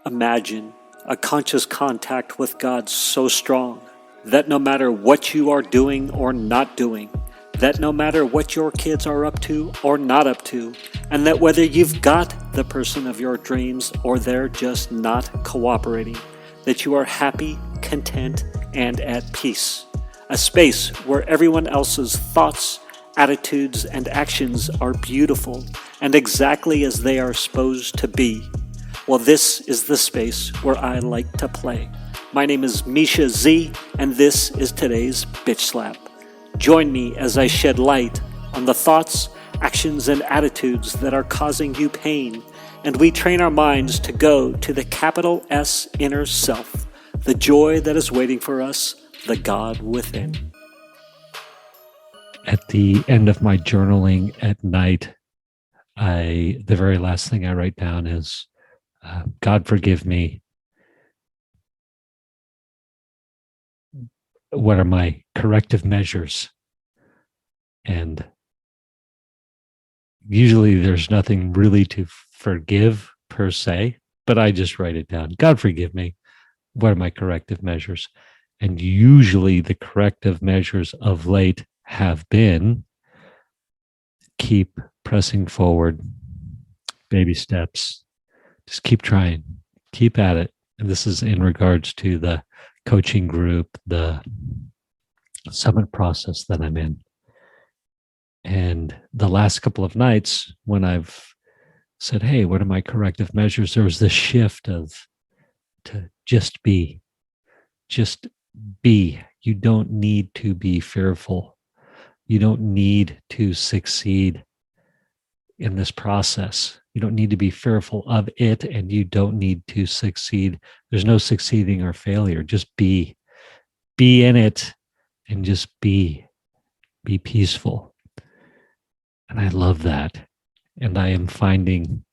Imagine a conscious contact with God so strong that no matter what you are doing or not doing, that no matter what your kids are up to or not up to, and that whether you've got the person of your dreams or they're just not cooperating, that you are happy, content, and at peace. A space where everyone else's thoughts, attitudes, and actions are beautiful and exactly as they are supposed to be. Well, this is the space where I like to play. My name is Misha Z, and this is today's Bitch Slap. Join me as I shed light on the thoughts, actions, and attitudes that are causing you pain, and we train our minds to go to the capital S inner self, the joy that is waiting for us, the God within. At the end of my journaling at night, the very last thing I write down is, God forgive me. What are my corrective measures? And usually there's nothing really to forgive per se, but I just write it down. God forgive me. What are my corrective measures? And usually the corrective measures of late have been keep pressing forward, baby steps. Just keep trying, keep at it. And this is in regards to the coaching group, the summit process that I'm in. And the last couple of nights when I've said, hey, what are my corrective measures? There was this shift to just be. Just be. You don't need to be fearful. You don't need to succeed in this process. You don't need to be fearful of it, and you don't need to succeed. There's no succeeding or failure. Just be. Be in it and just be. Be peaceful. And I love that. And I am finding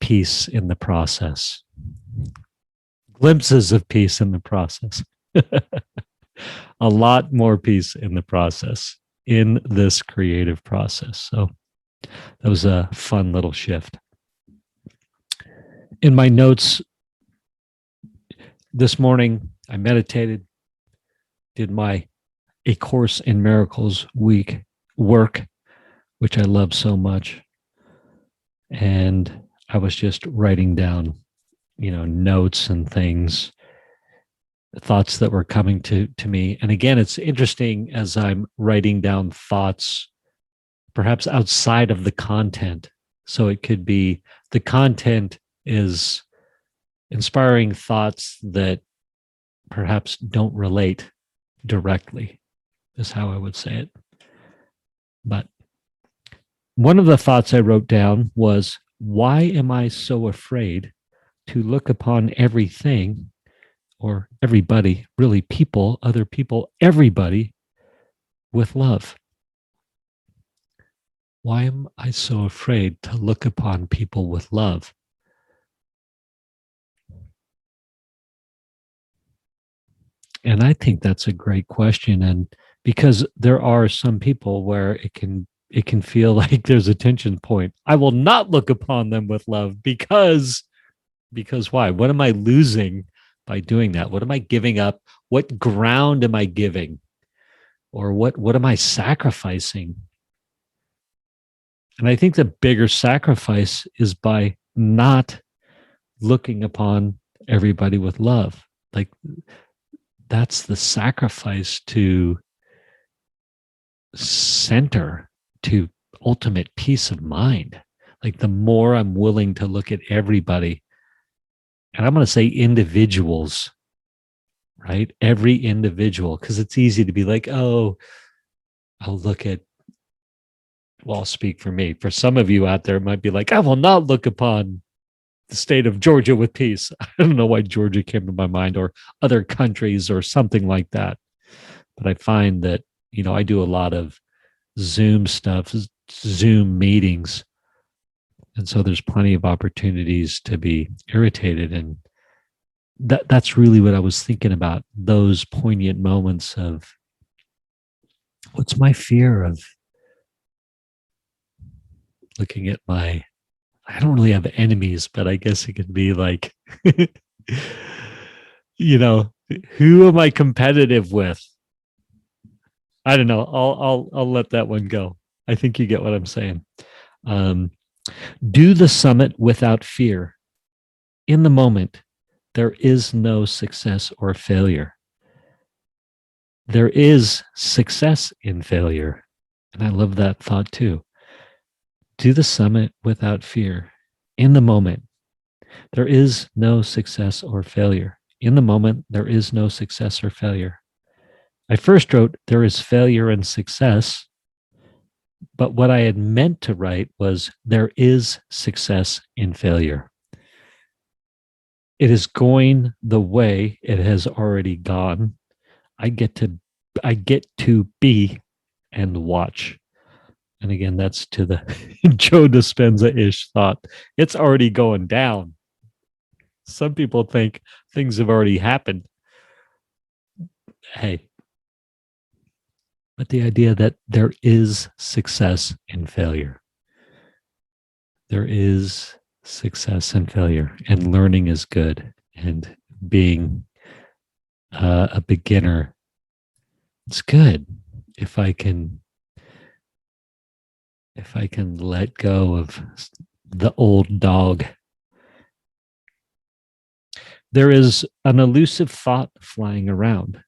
peace in the process. Glimpses of peace in the process. A lot more peace in the process, in this creative process. So that was a fun little shift. In my notes this morning, I meditated, did my A Course in Miracles week work, which I love so much. And I was just writing down, notes and things, thoughts that were coming to me. And again, it's interesting as I'm writing down thoughts, perhaps outside of the content. So it could be the content is inspiring thoughts that perhaps don't relate directly, is how I would say it. But one of the thoughts I wrote down was, why am I so afraid to look upon everything or everybody, really people, other people, everybody with love? Why am I so afraid to look upon people with love? And I think that's a great question. And because there are some people where it can feel like there's a tension point. I will not look upon them with love because why? What am I losing by doing that? What am I giving up? What ground am I giving? Or what am I sacrificing? And I think the bigger sacrifice is by not looking upon everybody with love. Like, that's the sacrifice to center, to ultimate peace of mind. Like, the more I'm willing to look at everybody, and I'm going to say individuals, right? Every individual, because it's easy to be like, oh, I'll look at, well, I'll speak for me. For some of you out there, it might be like, I will not look upon the state of Georgia with peace. I don't know why Georgia came to my mind, or other countries or something like that. But I find that, I do a lot of Zoom stuff, Zoom meetings. And so there's plenty of opportunities to be irritated. And that's really what I was thinking about, those poignant moments of, what's my fear of looking at I don't really have enemies, but I guess it could be like You know, who am I competitive with? I don't know. I'll let that one go. I think you get what I'm saying. Um, do the summit without fear. In the moment, there is no success or failure. There is success in failure. And I love that thought too. Do the summit without fear. In the moment, there is no success or failure. In the moment, there is no success or failure. I first wrote, there is failure and success. But what I had meant to write was, there is success in failure. It is going the way it has already gone. I get to be and watch. And again, that's to the Joe Dispenza-ish thought. It's already going down. Some people think things have already happened. Hey, but the idea that there is success in failure. There is success in failure, and learning is good, and being a beginner, it's good if I can let go of the old dog. There is an elusive thought flying around.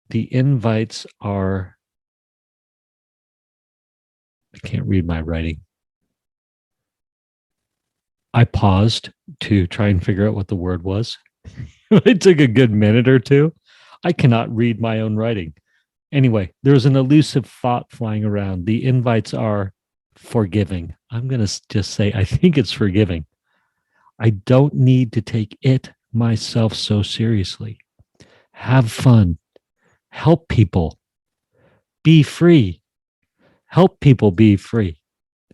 The invites are, I can't read my writing. I paused to try and figure out what the word was. It took a good minute or two. I cannot read my own writing. Anyway, there's an elusive thought flying around. The invites are forgiving. I'm going to just say, I think it's forgiving. I don't need to take it myself so seriously. Have fun. Help people. Be free. Help people be free.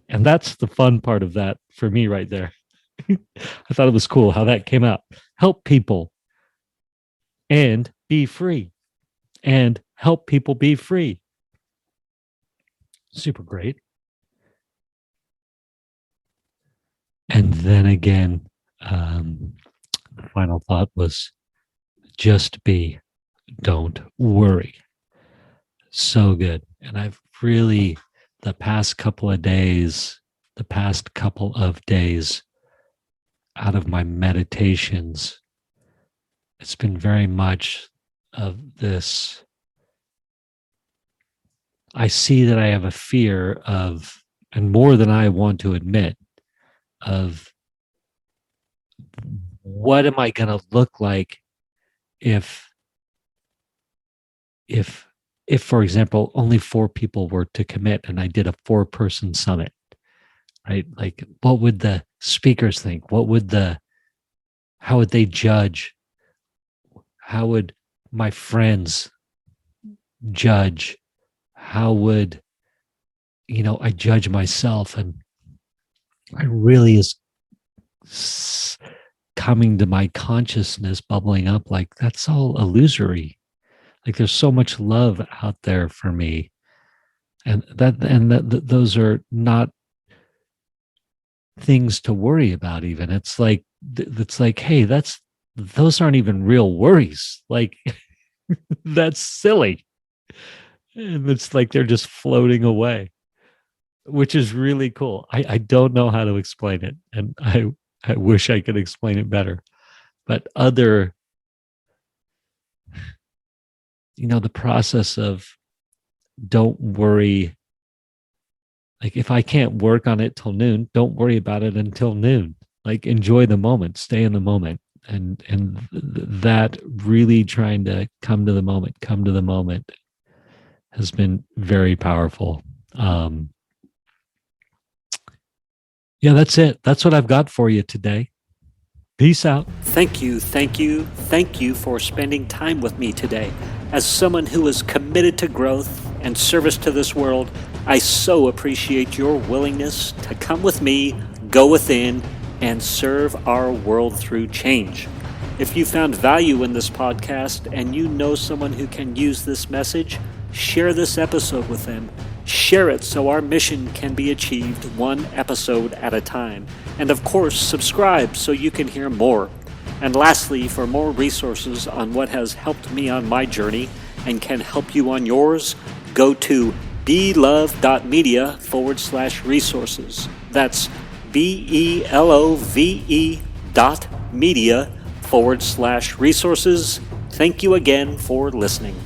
And that's the fun part of that for me right there. I thought it was cool how that came out. Help people and be free. And help people be free. Super great. And then again, the final thought was, just be, don't worry. So good. And I've really, the past couple of days out of my meditations, it's been very much of this. I see that I have a fear of, and more than I want to admit, of what am I going to look like if, for example, only 4 people were to commit and I did a 4-person summit, right? Like, what would the speakers think? How would they judge? How would my friends judge? How would, I judge myself? And I really is coming to my consciousness, bubbling up, like, that's all illusory. Like, there's so much love out there for me. And those are not things to worry about even. It's like, hey, those aren't even real worries. Like, that's silly. And it's like they're just floating away, which is really cool. I don't know how to explain it. And I wish I could explain it better. But the process of don't worry. Like, if I can't work on it till noon, don't worry about it until noon. Like, enjoy the moment, stay in the moment. And that really trying to come to the moment has been very powerful. Yeah, that's it. That's what I've got for you today. Peace out. Thank you for spending time with me today. As someone who is committed to growth and service to this world, I so appreciate your willingness to come with me, go within, and serve our world through change. If you found value in this podcast and you know someone who can use this message, share this episode with them Share it so our mission can be achieved one episode at a time. And of course, subscribe so you can hear more. And lastly, for more resources on what has helped me on my journey and can help you on yours, go to belove.media/resources. That's BELOVE.media/resources. Thank you again for listening.